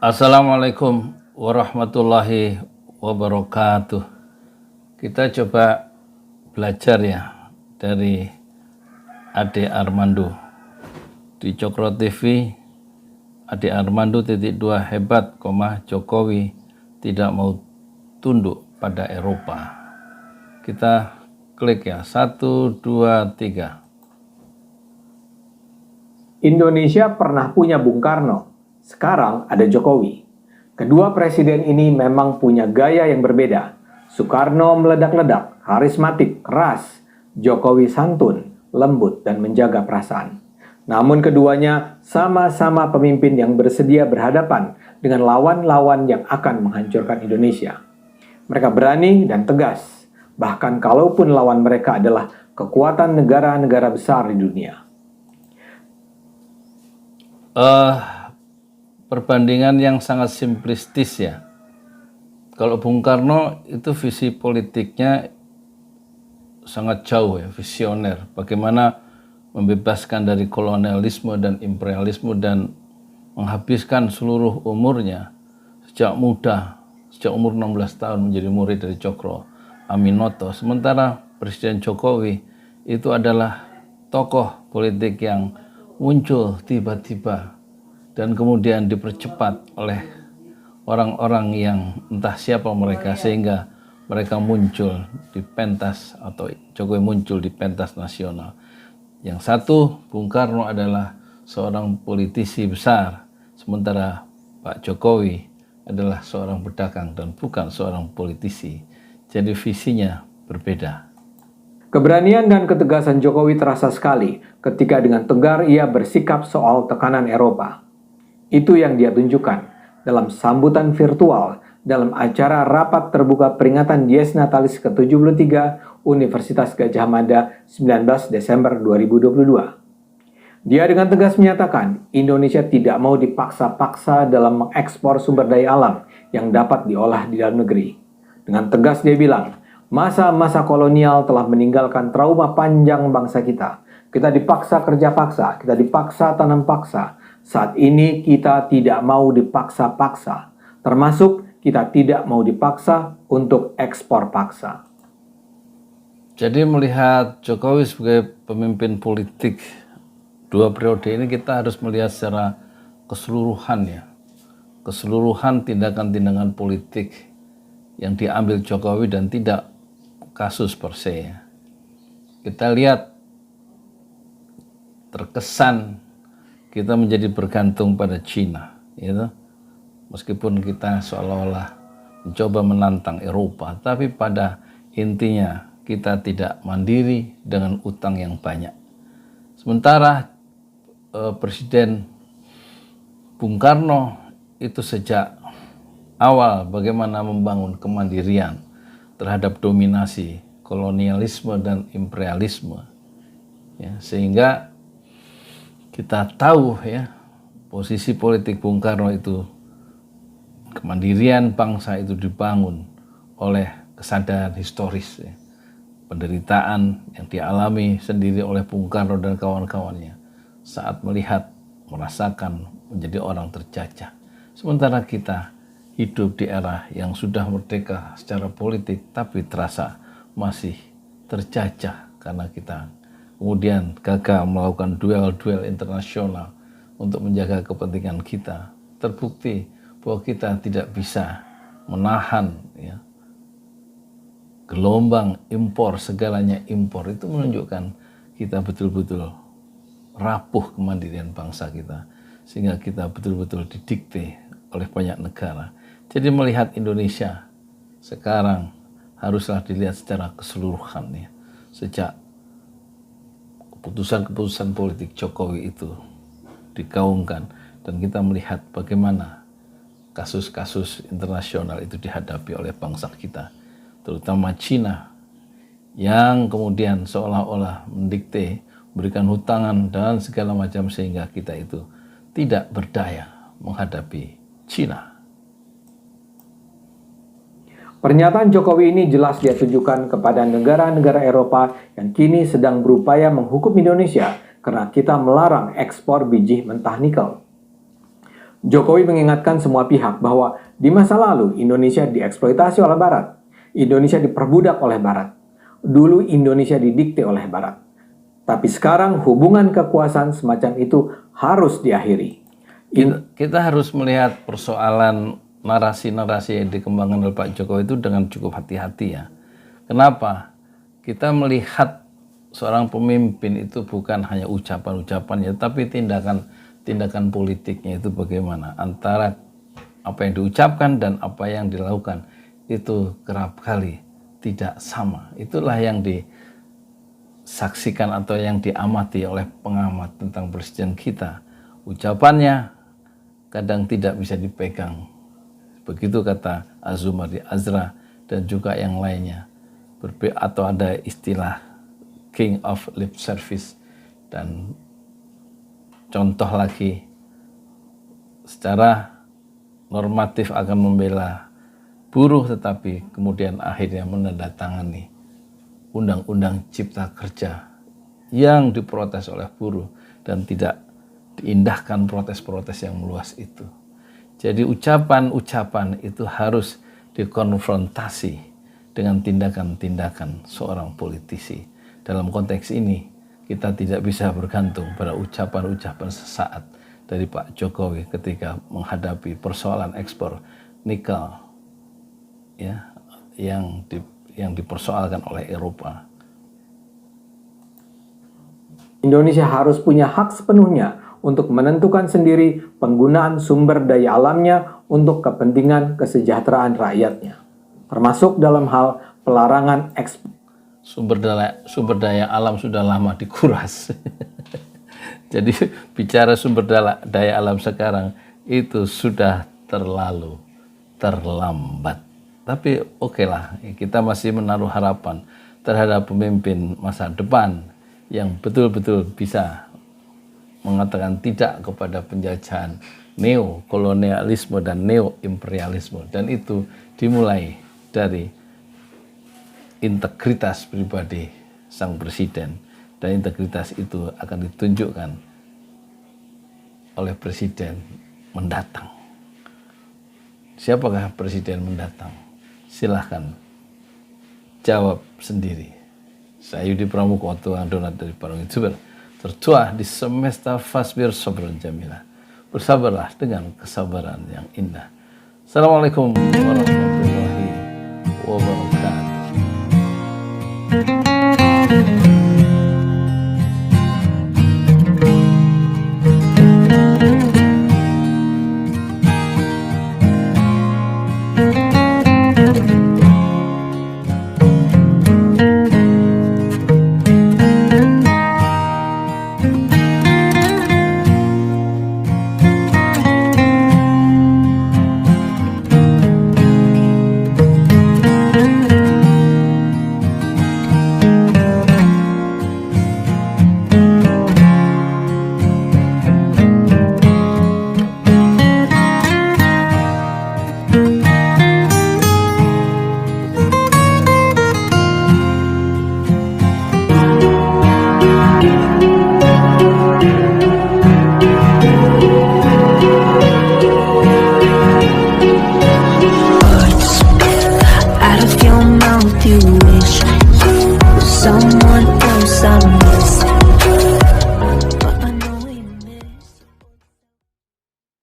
Assalamualaikum warahmatullahi wabarakatuh. Kita coba belajar ya dari Ade Armando di Cokro TV. Ade Armando .2 hebat, Jokowi tidak mau tunduk pada Eropa. Kita klik ya, 1, 2, 3. Indonesia pernah punya Bung Karno. Sekarang ada Jokowi. Kedua presiden ini memang punya gaya yang berbeda. Soekarno meledak-ledak, karismatik, keras. Jokowi santun, lembut, dan menjaga perasaan. Namun keduanya sama-sama pemimpin yang bersedia berhadapan dengan lawan-lawan yang akan menghancurkan Indonesia. Mereka berani dan tegas, bahkan kalaupun lawan mereka adalah kekuatan negara-negara besar di dunia. Perbandingan yang sangat simplistis ya. Kalau Bung Karno itu visi politiknya sangat jauh ya, visioner. Bagaimana membebaskan dari kolonialisme dan imperialisme dan menghabiskan seluruh umurnya sejak muda, sejak umur 16 tahun menjadi murid dari Cokro Aminoto. Sementara Presiden Jokowi itu adalah tokoh politik yang muncul tiba-tiba dan kemudian dipercepat oleh orang-orang yang entah siapa mereka sehingga mereka muncul di pentas atau Jokowi muncul di pentas nasional. Yang satu, Bung Karno adalah seorang politisi besar, sementara Pak Jokowi adalah seorang pedagang dan bukan seorang politisi. Jadi visinya berbeda. Keberanian dan ketegasan Jokowi terasa sekali ketika dengan tegar ia bersikap soal tekanan Eropa. Itu yang dia tunjukkan dalam sambutan virtual dalam acara rapat terbuka peringatan Dies Natalis ke-73 Universitas Gadjah Mada 19 Desember 2022. Dia dengan tegas menyatakan Indonesia tidak mau dipaksa-paksa dalam mengekspor sumber daya alam yang dapat diolah di dalam negeri. Dengan tegas dia bilang, masa-masa kolonial telah meninggalkan trauma panjang bangsa kita. Kita dipaksa kerja paksa, kita dipaksa tanam paksa. Saat ini kita tidak mau dipaksa-paksa, termasuk kita tidak mau dipaksa untuk ekspor paksa. Jadi melihat Jokowi sebagai pemimpin politik 2 periode ini kita harus melihat secara keseluruhan ya. Keseluruhan tindakan-tindakan politik yang diambil Jokowi dan tidak kasus per se ya. Kita lihat terkesan kita menjadi bergantung pada Cina, gitu. Meskipun kita seolah-olah mencoba menantang Eropa, tapi pada intinya kita tidak mandiri dengan utang yang banyak. Sementara Presiden Bung Karno itu sejak awal bagaimana membangun kemandirian terhadap dominasi kolonialisme dan imperialisme, ya, sehingga kita tahu ya posisi politik Bung Karno itu, kemandirian bangsa itu dibangun oleh kesadaran historis ya. Penderitaan yang dialami sendiri oleh Bung Karno dan kawan-kawannya saat melihat, merasakan menjadi orang terjajah. Sementara kita hidup di era yang sudah merdeka secara politik tapi terasa masih terjajah karena kita kemudian gagal melakukan duel-duel internasional untuk menjaga kepentingan kita. Terbukti bahwa kita tidak bisa menahan ya, gelombang impor, segalanya impor. Itu menunjukkan kita betul-betul rapuh kemandirian bangsa kita, sehingga kita betul-betul didikte oleh banyak negara. Jadi melihat Indonesia sekarang haruslah dilihat secara keseluruhan ya. Sejak keputusan-keputusan politik Jokowi itu digaungkan dan kita melihat bagaimana kasus-kasus internasional itu dihadapi oleh bangsa kita, terutama Cina yang kemudian seolah-olah mendikte, berikan hutangan dan segala macam sehingga kita itu tidak berdaya menghadapi Cina. Pernyataan Jokowi ini jelas dia tunjukkan kepada negara-negara Eropa yang kini sedang berupaya menghukum Indonesia karena kita melarang ekspor biji mentah nikel. Jokowi mengingatkan semua pihak bahwa di masa lalu Indonesia dieksploitasi oleh Barat. Indonesia diperbudak oleh Barat. Dulu Indonesia didikte oleh Barat. Tapi sekarang hubungan kekuasaan semacam itu harus diakhiri. Kita harus melihat persoalan narasi-narasi yang dikembangkan oleh Pak Jokowi itu dengan cukup hati-hati ya. Kenapa? Kita melihat seorang pemimpin itu bukan hanya ucapan-ucapannya, tapi tindakan politiknya itu bagaimana. Antara apa yang diucapkan dan apa yang dilakukan itu kerap kali tidak sama. Itulah yang disaksikan atau yang diamati oleh pengamat tentang presiden kita. Ucapannya kadang tidak bisa dipegang. Begitu kata Azumari Azra dan juga yang lainnya. Atau ada istilah King of Lip Service, dan contoh lagi secara normatif akan membela buruh tetapi kemudian akhirnya menandatangani undang-undang cipta kerja yang diprotes oleh buruh dan tidak diindahkan protes-protes yang meluas itu. Jadi ucapan-ucapan itu harus dikonfrontasi dengan tindakan-tindakan seorang politisi. Dalam konteks ini, kita tidak bisa bergantung pada ucapan-ucapan sesaat dari Pak Jokowi ketika menghadapi persoalan ekspor nikel ya, yang dipersoalkan oleh Eropa. Indonesia harus punya hak sepenuhnya untuk menentukan sendiri penggunaan sumber daya alamnya untuk kepentingan kesejahteraan rakyatnya, termasuk dalam hal pelarangan ekspor. Sumber daya alam sudah lama dikuras. Jadi bicara sumber daya alam sekarang itu sudah terlambat. Tapi oke lah, kita masih menaruh harapan terhadap pemimpin masa depan yang betul-betul bisa mengatakan tidak kepada penjajahan neokolonialisme dan neoimperialisme, dan itu dimulai dari integritas pribadi sang presiden, dan integritas itu akan ditunjukkan oleh presiden mendatang. Siapakah presiden mendatang? Silahkan jawab sendiri. Saya Yudi Pramuko, Tuan Donat dari Parung Youtuber, tertua di semesta Fasbir Sabran Jamilah. Bersabarlah dengan kesabaran yang indah. Assalamualaikum warahmatullahi wabarakatuh.